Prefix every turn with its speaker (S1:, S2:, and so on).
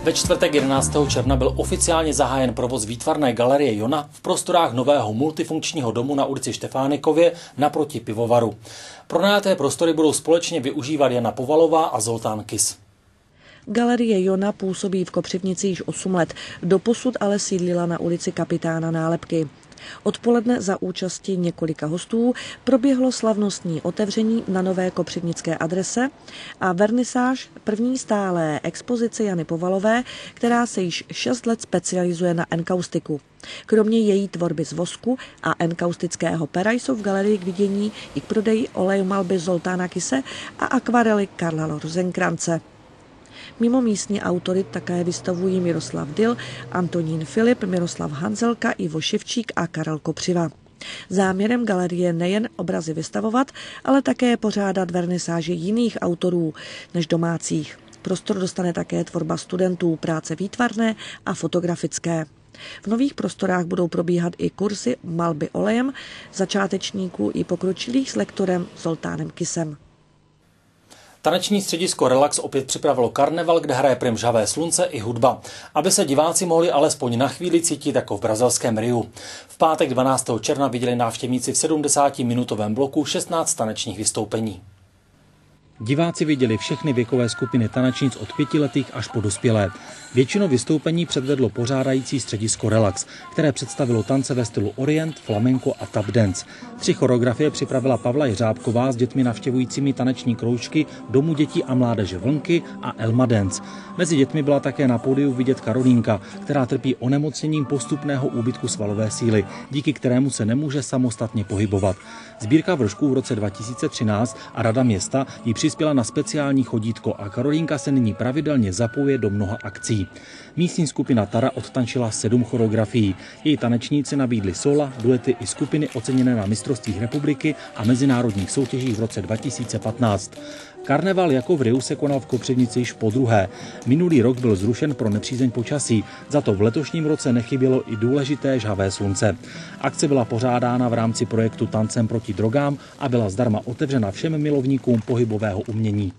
S1: Ve čtvrtek 11. června byl oficiálně zahájen provoz výtvarné galerie Jona v prostorách nového multifunkčního domu na ulici Štefánikově naproti pivovaru. Pronajaté prostory budou společně využívat Jana Povalová a Zoltán Kys.
S2: Galerie Jona působí v Kopřivnici již 8 let, doposud ale sídlila na ulici Kapitána Nálepky. Odpoledne za účasti několika hostů proběhlo slavnostní otevření na nové kopřivnické adrese a vernisáž první stálé expozice Jany Povalové, která se již 6 let specializuje na enkaustiku. Kromě její tvorby z vosku a enkaustického pera jsou v galerii k vidění i k prodeji olejmalby Zoltána Kyse a akvarely Karla Rosenkrantze. Mimo místní autory také vystavují Miroslav Dil, Antonín Filip, Miroslav Hanzelka, Ivo Ševčík a Karel Kopřiva. Záměrem galerie nejen obrazy vystavovat, ale také pořádat vernisáže jiných autorů než domácích. Prostor dostane také tvorba studentů, práce výtvarné a fotografické. V nových prostorách budou probíhat i kurzy malby olejem, začátečníků i pokročilých s lektorem Zoltánem Kysem.
S1: Taneční středisko Relax opět připravilo karneval, kde hraje prim žhavé slunce i hudba, aby se diváci mohli alespoň na chvíli cítit jako v brazilském Riu. V pátek 12. června viděli návštěvníci v 70-minutovém bloku 16 tanečních vystoupení. Diváci viděli všechny věkové skupiny tanečnic od 5letých až po dospělé. Většinu vystoupení předvedlo pořádající středisko Relax, které představilo tance ve stylu orient, flamenco a tap dance. 3 choreografie připravila Pavla Jeřábková s dětmi navštěvujícími taneční kroužky Domu dětí a mládeže Vlnky a Elma Dance. Mezi dětmi byla také na pódiu vidět Karolínka, která trpí onemocněním postupného úbytku svalové síly, díky kterému se nemůže samostatně pohybovat. Sbírka vršků v roce 2013 a Rada města jí přispěla na speciální chodítko a Karolínka se nyní pravidelně zapojuje do mnoha akcí. Místní skupina Tara odtančila 7 choreografií. Její tanečníci nabídli sola, duety i skupiny oceněné na mistrovstvích republiky a mezinárodních soutěžích v roce 2015. Karneval jako v Riu se konal v Kopřivnici již podruhé. Minulý rok byl zrušen pro nepřízeň počasí, za to v letošním roce nechybělo i důležité žhavé slunce. Akce byla pořádána v rámci projektu Tancem proti drogám a byla zdarma otevřena všem milovníkům pohybového umění.